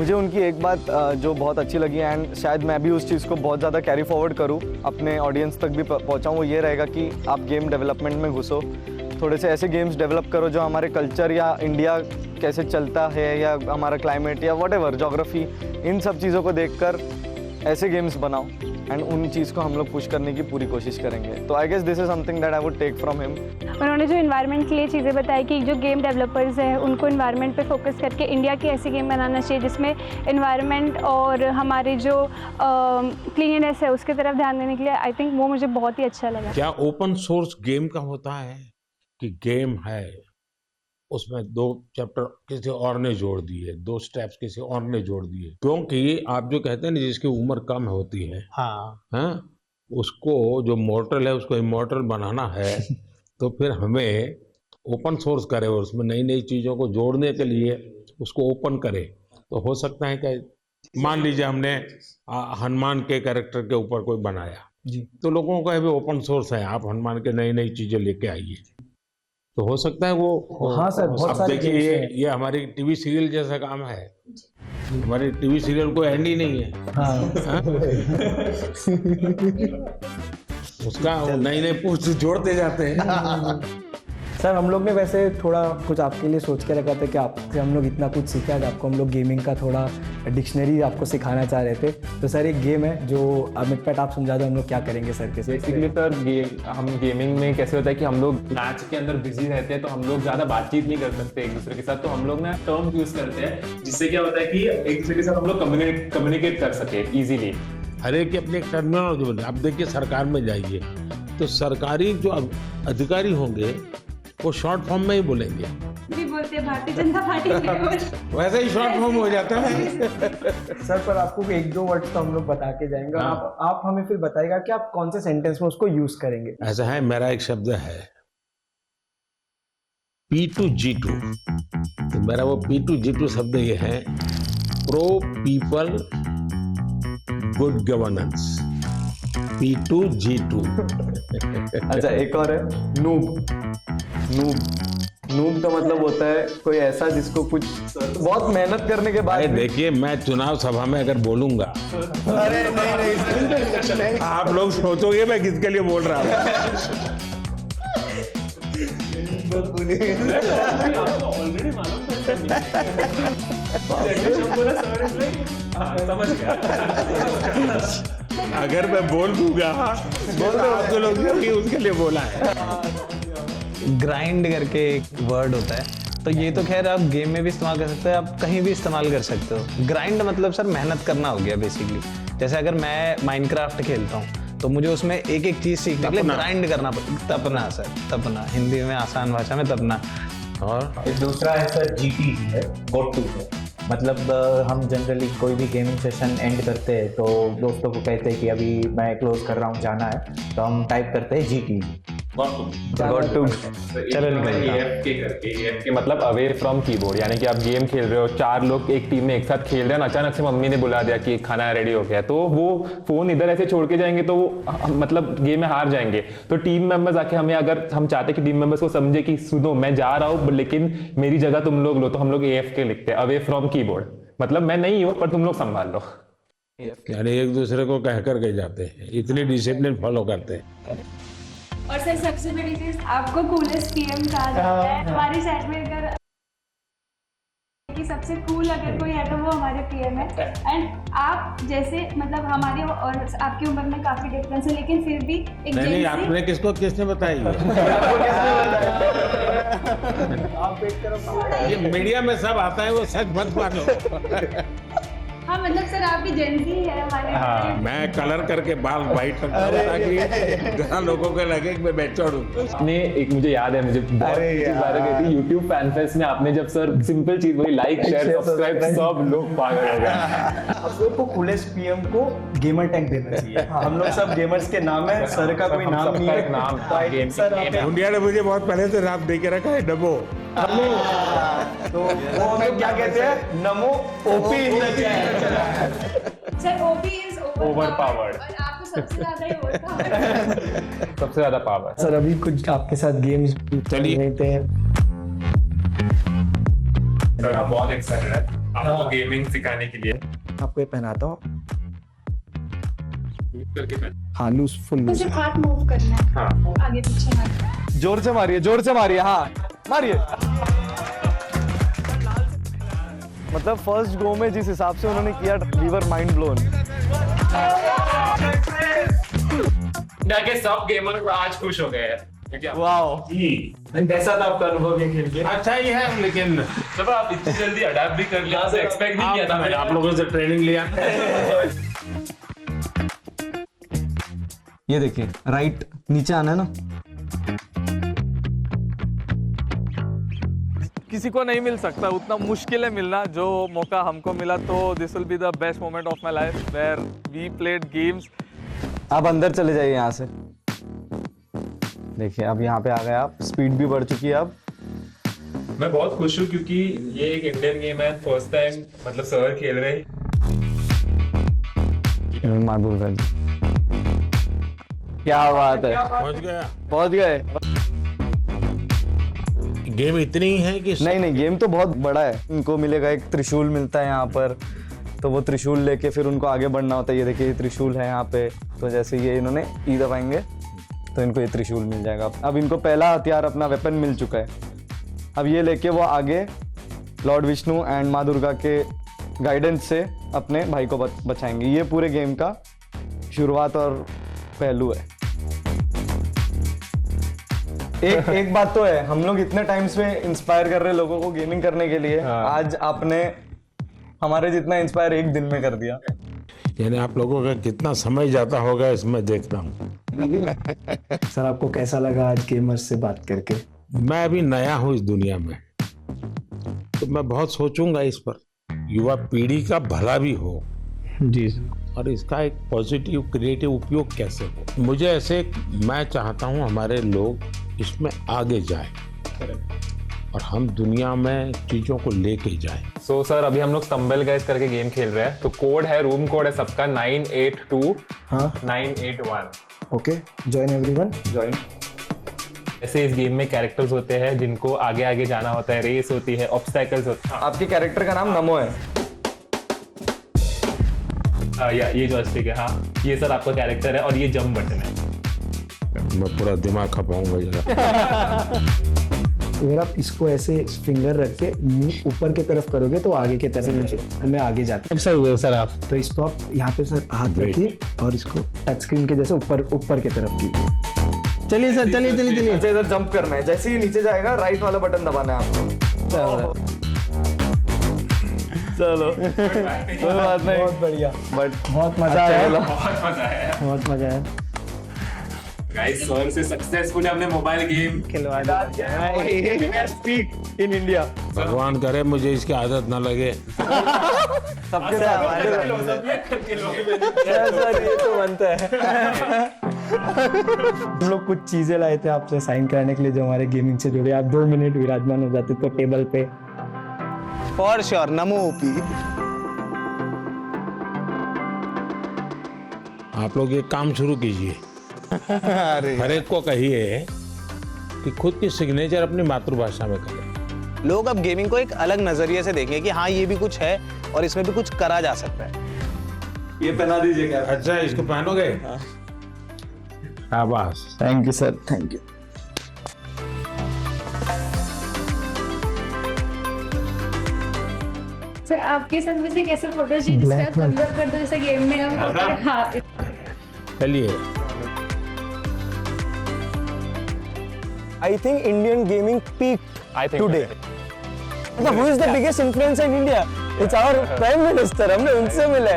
मुझे उनकी एक बात जो बहुत अच्छी लगी एंड शायद मैं भी उस चीज़ को बहुत ज़्यादा कैरी फॉरवर्ड करूँ, अपने ऑडियंस तक भी पहुँचाऊँ, वो ये रहेगा कि आप गेम डेवलपमेंट में घुसो, थोड़े से ऐसे गेम्स डेवलप करो जो हमारे कल्चर या इंडिया कैसे चलता है या हमारा क्लाइमेट या व्हाटएवर ज्योग्राफी, इन सब चीज़ों को देखकर ऐसे गेम्स बनाओ एंड उन चीज़ को हम लोग पुश करने की पूरी कोशिश करेंगे। तो I guess this is something that I would take from him. उन्होंने जो इन्वायरमेंट के लिए चीज़ें बताई कि जो गेम डेवलपर्स हैं उनको इन्वायरमेंट पे फोकस करके इंडिया की ऐसी गेम बनाना चाहिए जिसमें इन्वायरमेंट और हमारे जो क्लीननेस है उसकी तरफ ध्यान देने के लिए, आई थिंक वो मुझे बहुत ही अच्छा लगा। क्या ओपन सोर्स गेम का होता है कि गेम है उसमें 2 चैप्टर किसी और ने जोड़ दिए, 2 स्टेप्स किसी और ने जोड़ दिए, क्योंकि आप जो कहते हैं ना जिसकी उम्र कम होती है, हाँ, उसको जो मॉर्टल है उसको इमॉर्टल बनाना है तो फिर हमें ओपन सोर्स करे और उसमें नई नई चीज़ों को जोड़ने के लिए उसको ओपन करे। तो हो सकता है कि मान लीजिए हमने हनुमान के कैरेक्टर के ऊपर कोई बनाया जी, तो लोगों का भी ओपन सोर्स है, आप हनुमान के नई नई चीज़ें लेके आइए, तो हो सकता है वो। हाँ सर, बहुत अब सारी देखिए ये हमारी टीवी सीरियल जैसा काम है, हमारी टीवी सीरियल कोई एंड ही नहीं है। हाँ। उसका नई नई पोस्ट जोड़ते जाते हैं। सर हम लोग ने वैसे थोड़ा कुछ आपके लिए सोच के रखा था कि आपसे हम लोग इतना कुछ सीखा है, आपको हम लोग गेमिंग का थोड़ा डिक्शनरी आपको सिखाना चाह रहे थे। तो सर एक गेम है जो अमित पैट आप समझा दो हम लोग क्या करेंगे सर के। बेसिकली सर हम गेमिंग में कैसे होता है कि हम लोग मैच के अंदर बिजी रहते हैं तो हम लोग ज़्यादा बातचीत नहीं कर सकते एक दूसरे के साथ, तो हम लोग ना टर्म यूज़ करते हैं जिससे क्या होता है कि एक दूसरे के साथ हम लोग कम्युनिकेट कर सके इजीली। हर एक की अपनी एक टर्मिनोलॉजी बोले। आप देखिए सरकार में जाइए तो सरकारी जो अधिकारी होंगे वो शॉर्ट फॉर्म में ही बोलेंगे, भी बोलते हैं भारतीय जनता पार्टी वैसे ही शॉर्ट फॉर्म हो जाता है। सर पर आपको 1-2 वर्ड्स तो हम लोग बता के जाएंगे और आप हमें फिर बताइएगा कि आप कौन से सेंटेंस में उसको यूज करेंगे। ऐसा है, मेरा एक शब्द है P2G2, तो मेरा वो P2G2 शब्द ये है pro people good governance, P2G2। अच्छा एक और है नूब का मतलब होता है कोई ऐसा जिसको कुछ बहुत मेहनत करने के बाद। देखिए मैं चुनाव सभा में अगर बोलूंगा, अरे नहीं आप लोग सोचोगे मैं किसके लिए बोल रहा हूँ। अगर मैं बोल दूंगा तो आप लोग उसके लिए बोला है। ग्राइंड करके एक वर्ड होता है, तो ये तो खैर आप गेम में भी इस्तेमाल कर सकते हैं, आप कहीं भी इस्तेमाल कर सकते हो। ग्राइंड मतलब सर मेहनत करना हो गया बेसिकली। जैसे अगर मैं माइनक्राफ्ट खेलता हूँ तो मुझे उसमें एक एक चीज सीखने के लिए ग्राइंड करना पड़ता। तपना सर, तपना, हिंदी में आसान भाषा में तपना। और दूसरा है सर GT है, गॉट टू है। मतलब हम जनरली कोई भी गेमिंग सेशन एंड करते हैं तो दोस्तों को कहते हैं कि अभी मैं क्लोज कर रहा हूँ, जाना है, तो हम टाइप करते हैं GT। चलो AFK मतलब अवे फ्रॉम कीबोर्ड, यानी कि आप गेम खेल रहे हो, 4 लोग एक टीम में एक साथ खेल रहे हैं, अचानक से मम्मी ने बुला दिया कि खाना रेडी हो गया, तो वो फोन इधर ऐसे छोड़ के जाएंगे तो वो मतलब गेम में हार जाएंगे। तो टीम मेंबर्स आके हमें, अगर हम चाहते कि टीम मेंबर्स को समझे कि सुनो मैं जा रहा हूँ लेकिन मेरी जगह तुम लोग लो, तो हम लोग AFK लिखते हैं, अवे फ्रॉम कीबोर्ड, मतलब मैं नहीं हूँ पर तुम लोग संभाल लो। यानी एक दूसरे को कह कर के जाते हैं, इतनी डिसिप्लिन फॉलो करते हैं। और सर सबसे बड़ी चीज आपको कूलेस्ट पीएम कहा जाता है हमारी साइड में, अगर कि सबसे कूल अगर कोई है तो वो हमारे पीएम है। एंड आप जैसे मतलब हमारी और आपकी उम्र में काफी डिफरेंस है लेकिन फिर भी एक नहीं आपने किसने बताई ये मीडिया में सब आता है, वो सच मत मानो। हाँ मतलब सर आप भी जेंजी है हमारे। हाँ, मैं कलर करके बाल व्हाइट रखता हूं ताकि जहाँ लोगों को लगे कि मैं मैच्योर हूँ। आपने एक, मुझे याद है, मुझे बहुत बार गई थी यूट्यूब फैन फेस्ट में, आपने जब सर सिंपल चीज वही लाइक शेयर सब्सक्राइब, सब लोग पागल हो गए। आप लोग को कूलेस्ट पीएम को गेमर टैग देना चाहिए। हम लोग सब गेमर्स के नाम है, सर का कोई नाम नहीं है। नाम इंडिया ने मुझे बहुत पहले से नाम दे के रखा है, नमो। तो वो हमें क्या कहते हैं, नमो OP. Sir OP is overpowered, और आपको सबसे ज्यादा ही ओवरपावर्ड, सबसे ज्यादा पावर। सर अभी कुछ आपके साथ गेम्स चलिए। सर आप बहुत एक्साइटेड है, आपको गेमिंग सिखाने के लिए आपको ये पहनाता हूँ। करके मैं हाँ लूज फुल तो लूज। सिर्फ हाथ मूव करना है, हाँ आगे पीछे मत। जोर से मारिए, हाँ मारिए। मतलब फर्स्ट गो में जिस हिसाब से उन्होंने किया, we were mind blown. India के सब गेमर आज खुश हो गए हैं क्योंकि वाओ, कैसा था आपका अनुभव ये खेल के? अच्छा ही है, लेकिन जब आप इतनी जल्दी अडैप्ट भी कर लिया, एक्सपेक्ट नहीं किया था मैंने आप लोगों से ट्रेनिंग लिया। ये देखिए राइट नीचे आना है ना। किसी को नहीं मिल सकता, उतना मुश्किल है मिलना। जो मौका हमको मिला तो this will be the best moment of my life where we played games. आप अंदर चले जाइए यहाँ से। देखिए अब यहाँ पे आ गए आप, स्पीड भी बढ़ चुकी है अब। मैं बहुत खुश हूँ क्योंकि ये एक इंडियन गेम है, फर्स्ट टाइम मतलब सर खेल रहे हैं। माधुर जी, क्या बात है, पहुंच गए। गेम इतनी ही है कि नहीं, गेम तो बहुत बड़ा है। इनको मिलेगा एक त्रिशूल मिलता है यहाँ पर, तो वो त्रिशूल लेके फिर उनको आगे बढ़ना होता है। ये देखिए ये त्रिशूल है यहाँ पे, तो जैसे ये इन्होंने ई दबाएंगे तो इनको ये त्रिशूल मिल जाएगा। अब इनको पहला हथियार अपना वेपन मिल चुका है। अब ये लेके वो आगे लॉर्ड विष्णु एंड माँ दुर्गा के गाइडेंस से अपने भाई को बचाएंगे। ये पूरे गेम का शुरुआत और पहलू है। एक बात तो है, हम लोग इतने टाइम से इंस्पायर कर रहे लोगों को गेमिंग करने के लिए, आज आपने हमारे जितना इंस्पायर एक दिन में कर दिया। यानी आप लोगों का कितना समय जाता होगा इसमें देखता हूँ। सर आपको कैसा लगा आज गेमर्स से बात करके? मैं अभी नया हूँ इस दुनिया में, तो मैं बहुत सोचूंगा इस पर। युवा पीढ़ी का भला भी हो जी सर। और इसका एक पॉजिटिव क्रिएटिव उपयोग कैसे हो। मुझे ऐसे, मैं चाहता हूँ हमारे लोग इसमें आगे जाएं और हम दुनिया में चीजों को लेके जाएं। सो सर अभी हम लोग स्टम्बल गाइस करके गेम खेल रहे हैं। तो कोड है, रूम कोड है सबका 982 हाँ 981। Okay, join everyone, join. ऐसे इस गेम में कैरेक्टर्स होते हैं जिनको आगे आगे जाना होता है, रेस होती है, ऑब्स्टैकल्स होते हैं। आपके कैरेक्टर का नाम नमो है। या ये जॉयस्टिक है, हाँ ये सर आपका कैरेक्टर है और ये जंप बटन है। मैं पूरा दिमाग खपाऊंगा जरा। अगर आप इसको ऐसे फिंगर रख के मुंह ऊपर की तरफ करोगे तो आगे की तरफ मैं आगे जाता सर हुए सर आप। हूँ। तो इसको आप यहाँ पे सर हाथ रखिए और इसको टच स्क्रीन के जैसे ऊपर की तरफ कीजिए। चलिए सर, चलिए। नीचे इधर जंप करना है, जैसे ही नीचे जाएगा राइट वाला बटन दबाना है आपको। चलो कोई बात नहीं, बहुत बढ़िया, बट बहुत मजा आया, बहुत मजा आया बहुत मजा आया। गाइस। सर से सक्सेसफुल हमने मोबाइल गेम खिलवा स्पीक इन इंडिया। भगवान करे मुझे इसकी आदत ना लगे। सबके साथ सर ये तो बनता है। हम लोग कुछ चीजें लाए थे आपसे साइन कराने के लिए जो हमारे गेमिंग से जुड़े। आप 2 मिनट विराजमान हो जाते तो टेबल पे। For sure, NaMo OP. आप लोग एक काम शुरू कीजिए, हर एक को कहिए कि खुद की सिग्नेचर अपनी मातृभाषा में करें। लोग अब गेमिंग को एक अलग नजरिए से देखें कि हाँ ये भी कुछ है और इसमें भी कुछ करा जा सकता है। ये पहना दीजिए क्या? अच्छा इसको पहनोगे? शाबाश। Thank you sir, thank you. Sir आपके साथ वैसे कैसे फोटो जिसका कन्वर्ट कर दो जैसे गेम में हम। हाँ चलिए। I think Indian gaming peaked today. Who is the biggest influencer in India? It's our Prime Minister. हमने उनसे मिले।